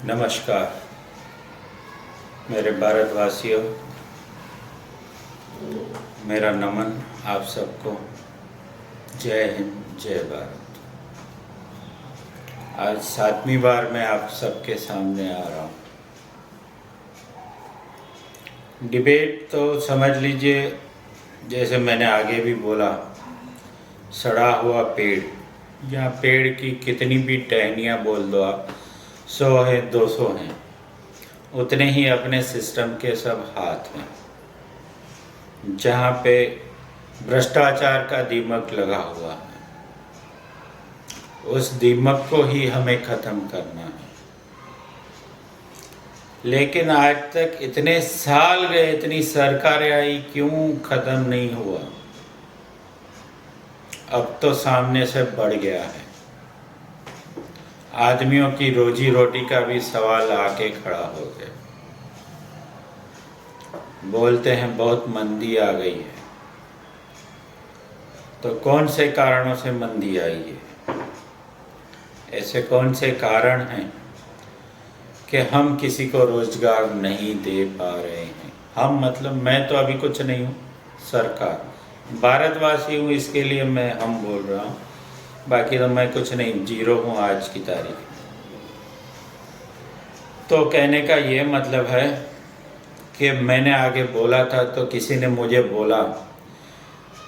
नमस्कार मेरे भारतवासियों, मेरा नमन आप सबको। जय हिंद, जय भारत। आज 7वीं बार मैं आप सबके सामने आ रहा हूँ। डिबेट तो समझ लीजिए, जैसे मैंने आगे भी बोला, सड़ा हुआ पेड़ या पेड़ की कितनी भी टहनियाँ बोल दो आप, 100 है 200 हैं, उतने ही अपने सिस्टम के सब हाथ हैं। जहाँ पे भ्रष्टाचार का दीमक लगा हुआ है, उस दीमक को ही हमें ख़त्म करना है। लेकिन आज तक इतने साल गए, इतनी सरकारें आई, क्यों ख़त्म नहीं हुआ? अब तो सामने से बढ़ गया है। आदमियों की रोजी रोटी का भी सवाल आके खड़ा हो गया। बोलते हैं बहुत मंदी आ गई है, तो कौन से कारणों से मंदी आई है? ऐसे कौन से कारण हैं कि हम किसी को रोजगार नहीं दे पा रहे हैं? हम मतलब मैं तो अभी कुछ नहीं हूँ, सरकार, भारतवासी हूँ, इसके लिए मैं हम बोल रहा हूँ। बाकी तो मैं कुछ नहीं, जीरो हूँ आज की तारीख। तो कहने का ये मतलब है कि मैंने आगे बोला था, तो किसी ने मुझे बोला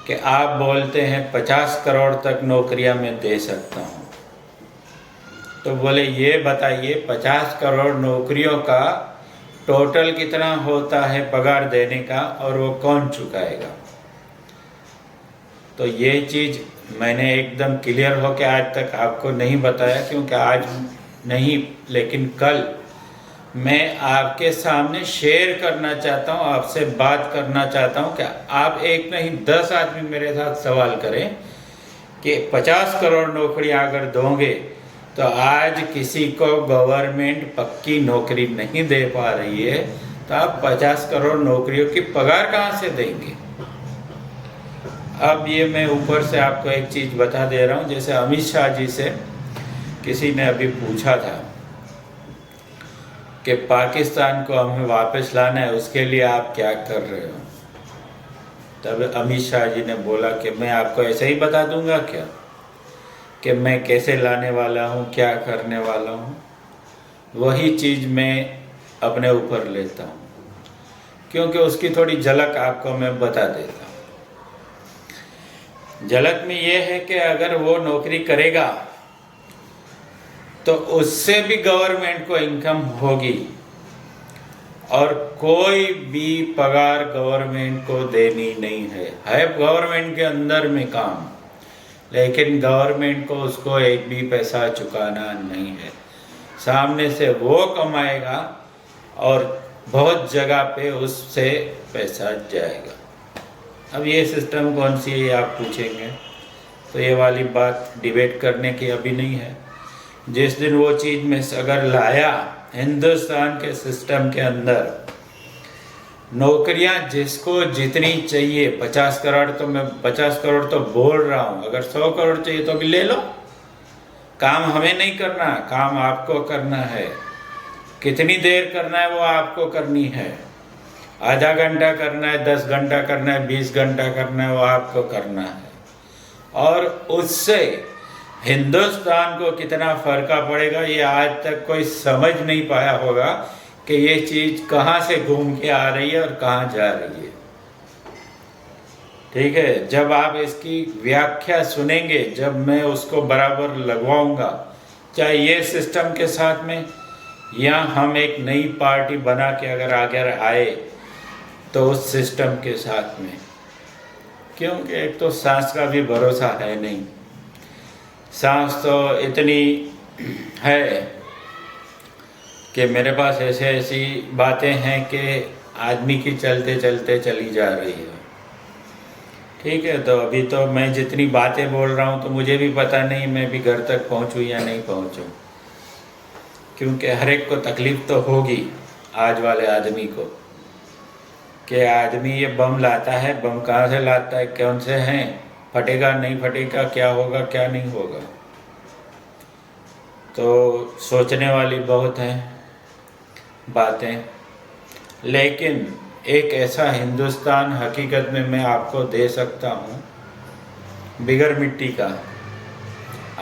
कि आप बोलते हैं 50 करोड़ तक नौकरियां मैं दे सकता हूं। तो बोले ये बताइए 50 करोड़ नौकरियों का टोटल कितना होता है पगार देने का, और वो कौन चुकाएगा? तो ये चीज़ मैंने एकदम क्लियर हो के आज तक आपको नहीं बताया, क्योंकि आज नहीं लेकिन कल मैं आपके सामने शेयर करना चाहता हूँ, आपसे बात करना चाहता हूँ कि आप एक नहीं 10 आदमी मेरे साथ सवाल करें कि 50 करोड़ नौकरियाँ अगर दोगे तो आज किसी को गवर्नमेंट पक्की नौकरी नहीं दे पा रही है, तो आप 50 करोड़ नौकरियों की पगार कहाँ से देंगे? अब ये मैं ऊपर से आपको एक चीज़ बता दे रहा हूँ। जैसे अमित शाह जी से किसी ने अभी पूछा था कि पाकिस्तान को हमें वापस लाना है, उसके लिए आप क्या कर रहे हो? तब अमित शाह जी ने बोला कि मैं आपको ऐसे ही बता दूंगा क्या कि मैं कैसे लाने वाला हूँ, क्या करने वाला हूँ। वही चीज़ मैं अपने ऊपर लेता हूँ, क्योंकि उसकी थोड़ी झलक आपको मैं बता देता हूँ। झलक में ये है कि अगर वो नौकरी करेगा तो उससे भी गवर्नमेंट को इनकम होगी, और कोई भी पगार गवर्नमेंट को देनी नहीं है गवर्नमेंट के अंदर में काम, लेकिन गवर्नमेंट को उसको एक भी पैसा चुकाना नहीं है। सामने से वो कमाएगा और बहुत जगह पे उससे पैसा जाएगा। अब ये सिस्टम कौन सी है आप पूछेंगे, तो ये वाली बात डिबेट करने की अभी नहीं है। जिस दिन वो चीज़ में अगर लाया हिंदुस्तान के सिस्टम के अंदर, नौकरियां जिसको जितनी चाहिए, 50 करोड़ तो मैं 50 करोड़ तो बोल रहा हूँ, अगर 100 करोड़ चाहिए तो भी ले लो। काम हमें नहीं करना, काम आपको करना है। कितनी देर करना है वो आपको करनी है। आधा घंटा करना है, 10 घंटा करना है, 20 घंटा करना है, वो आपको करना है। और उससे हिंदुस्तान को कितना फर्क पड़ेगा, ये आज तक कोई समझ नहीं पाया होगा कि ये चीज़ कहाँ से घूम के आ रही है और कहाँ जा रही है। ठीक है, जब आप इसकी व्याख्या सुनेंगे, जब मैं उसको बराबर लगवाऊंगा, चाहे ये सिस्टम के साथ में या हम एक नई पार्टी बना के अगर आगे आए तो उस सिस्टम के साथ में, क्योंकि एक तो सांस का भी भरोसा है नहीं। सांस तो इतनी है कि मेरे पास ऐसे ऐसी बातें हैं कि आदमी की चलते चलते चली जा रही है। ठीक है, तो अभी तो मैं जितनी बातें बोल रहा हूँ तो मुझे भी पता नहीं मैं भी घर तक पहुँचूँ या नहीं पहुँचूँ, क्योंकि हर एक को तकलीफ़ तो होगी आज वाले आदमी को कि आदमी ये बम लाता है, बम कहाँ से लाता है, कौन से हैं, फटेगा नहीं फटेगा, क्या होगा क्या नहीं होगा। तो सोचने वाली बहुत है। बातें, लेकिन एक ऐसा हिंदुस्तान हकीकत में मैं आपको दे सकता हूँ बिगर मिट्टी का।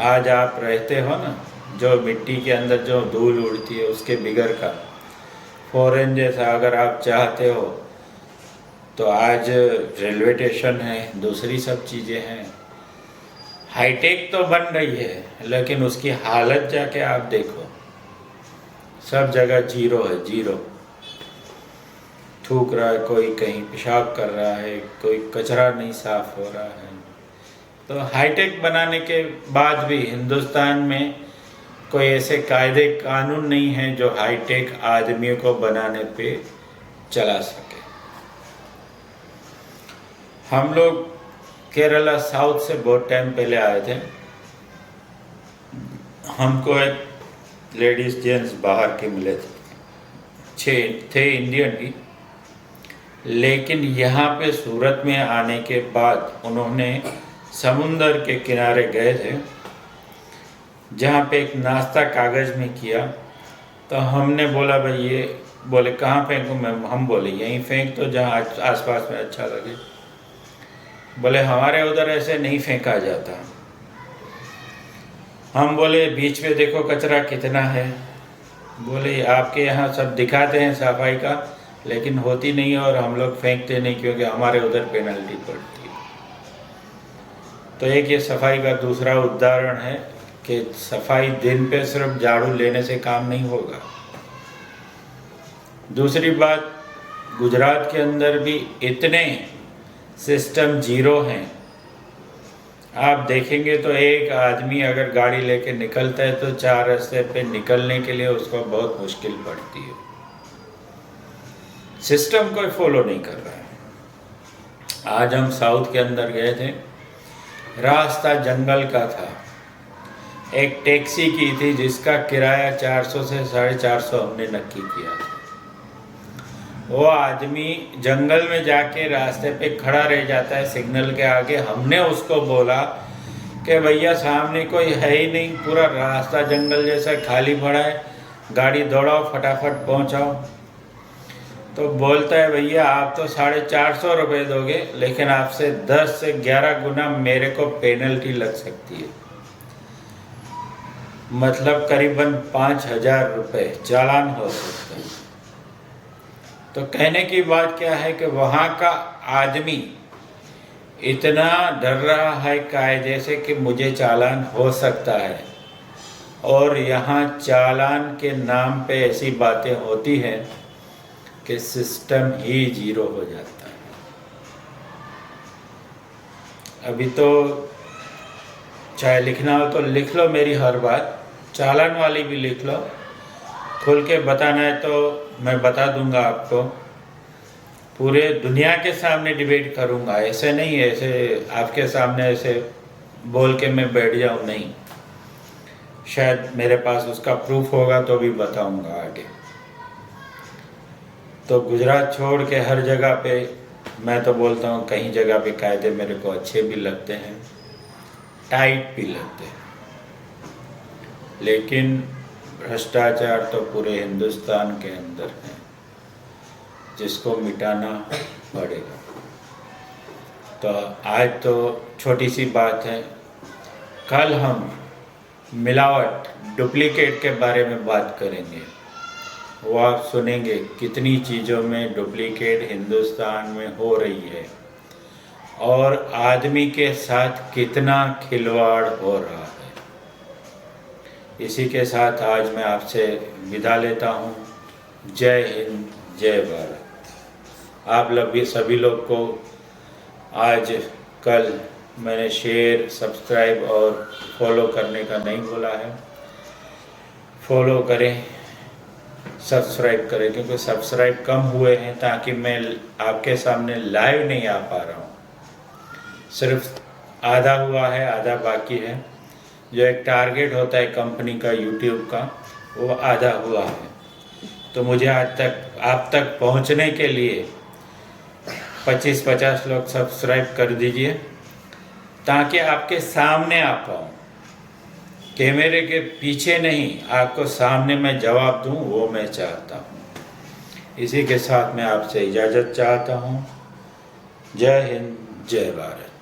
आज आप रहते हो ना, जो मिट्टी के अंदर जो धूल उड़ती है उसके बिगर का, फॉरेन जैसा अगर आप चाहते हो तो आज रेलवे स्टेशन है, दूसरी सब चीज़ें हैं, हाईटेक तो बन रही है, लेकिन उसकी हालत जाके आप देखो, सब जगह जीरो है, जीरो। थूक रहा है कोई, कहीं पेशाब कर रहा है कोई, कचरा नहीं साफ हो रहा है। तो हाईटेक बनाने के बाद भी हिंदुस्तान में कोई ऐसे कायदे कानून नहीं हैं जो हाईटेक आदमियों को बनाने पे चला सके। हम लोग केरला साउथ से बहुत टाइम पहले आए थे। हमको एक लेडीज जेंट्स बाहर के मिले थे, 6 थे इंडियन भी, लेकिन यहाँ पे सूरत में आने के बाद उन्होंने समुंदर के किनारे गए थे, जहाँ पे एक नाश्ता कागज़ में किया। तो हमने बोला भाई ये, बोले कहाँ फेंकूँ मैं, हम बोले यहीं फेंक तो जहाँ आसपास में अच्छा लगे। बोले हमारे उधर ऐसे नहीं फेंका जाता। हम बोले बीच में देखो कचरा कितना है। बोले आपके यहाँ सब दिखाते हैं सफाई का, लेकिन होती नहीं है और हम लोग फेंकते नहीं क्योंकि हमारे उधर पेनल्टी पड़ती है। तो एक ये सफाई का दूसरा उदाहरण है कि सफाई दिन पे सिर्फ झाड़ू लेने से काम नहीं होगा। दूसरी बात, गुजरात के अंदर भी इतने सिस्टम जीरो हैं। आप देखेंगे तो एक आदमी अगर गाड़ी लेके निकलता है तो 4 रास्ते पे निकलने के लिए उसको बहुत मुश्किल पड़ती है। सिस्टम कोई फॉलो नहीं कर रहा है। आज हम साउथ के अंदर गए थे, रास्ता जंगल का था, एक टैक्सी की थी जिसका किराया 400 से 450 हमने नक्की किया था। वो आदमी जंगल में जाके रास्ते पे खड़ा रह जाता है सिग्नल के आगे। हमने उसको बोला कि भैया सामने कोई है ही नहीं, पूरा रास्ता जंगल जैसा खाली पड़ा है, गाड़ी दौड़ाओ फटाफट पहुंचाओ। तो बोलता है भैया आप तो 450 रुपये दोगे, लेकिन आपसे 10 से 11 गुना मेरे को पेनल्टी लग सकती है, मतलब करीबन 5000 रुपये चालान हो सकता है। तो कहने की बात क्या है कि वहाँ का आदमी इतना डर रहा है कायदे से कि मुझे चालान हो सकता है, और यहाँ चालान के नाम पे ऐसी बातें होती हैं कि सिस्टम ही जीरो हो जाता है। अभी तो चाहे लिखना हो तो लिख लो मेरी हर बात, चालान वाली भी लिख लो, खुल के बताना है तो मैं बता दूंगा आपको, पूरे दुनिया के सामने डिबेट करूंगा। ऐसे नहीं, ऐसे आपके सामने ऐसे बोल के मैं बैठ जाऊं, नहीं, शायद मेरे पास उसका प्रूफ होगा तो भी बताऊंगा आगे। तो गुजरात छोड़ के हर जगह पे मैं तो बोलता हूँ कहीं जगह पे कायदे मेरे को अच्छे भी लगते हैं, टाइट भी लगते हैं, लेकिन भ्रष्टाचार तो पूरे हिंदुस्तान के अंदर है, जिसको मिटाना पड़ेगा। तो आज तो छोटी सी बात है, कल हम मिलावट, डुप्लीकेट के बारे में बात करेंगे। वो आप सुनेंगे कितनी चीज़ों में डुप्लीकेट हिंदुस्तान में हो रही है और आदमी के साथ कितना खिलवाड़ हो रहा है। इसी के साथ आज मैं आपसे विदा लेता हूँ। जय हिंद, जय भारत। आप लोग भी, सभी लोग को आज कल मैंने शेयर, सब्सक्राइब और फॉलो करने का नहीं बोला है। फॉलो करें, सब्सक्राइब करें, क्योंकि सब्सक्राइब कम हुए हैं, ताकि मैं आपके सामने लाइव नहीं आ पा रहा हूँ। सिर्फ आधा हुआ है, आधा बाकी है। जो एक टारगेट होता है कंपनी का, यूट्यूब का, वो आधा हुआ है। तो मुझे आज तक आप तक पहुँचने के लिए 25-50 लोग सब्सक्राइब कर दीजिए, ताकि आपके सामने आ पाऊँ, कैमरे के पीछे नहीं, आपको सामने मैं जवाब दूँ, वो मैं चाहता हूँ। इसी के साथ मैं आपसे इजाज़त चाहता हूँ। जय हिंद, जय भारत।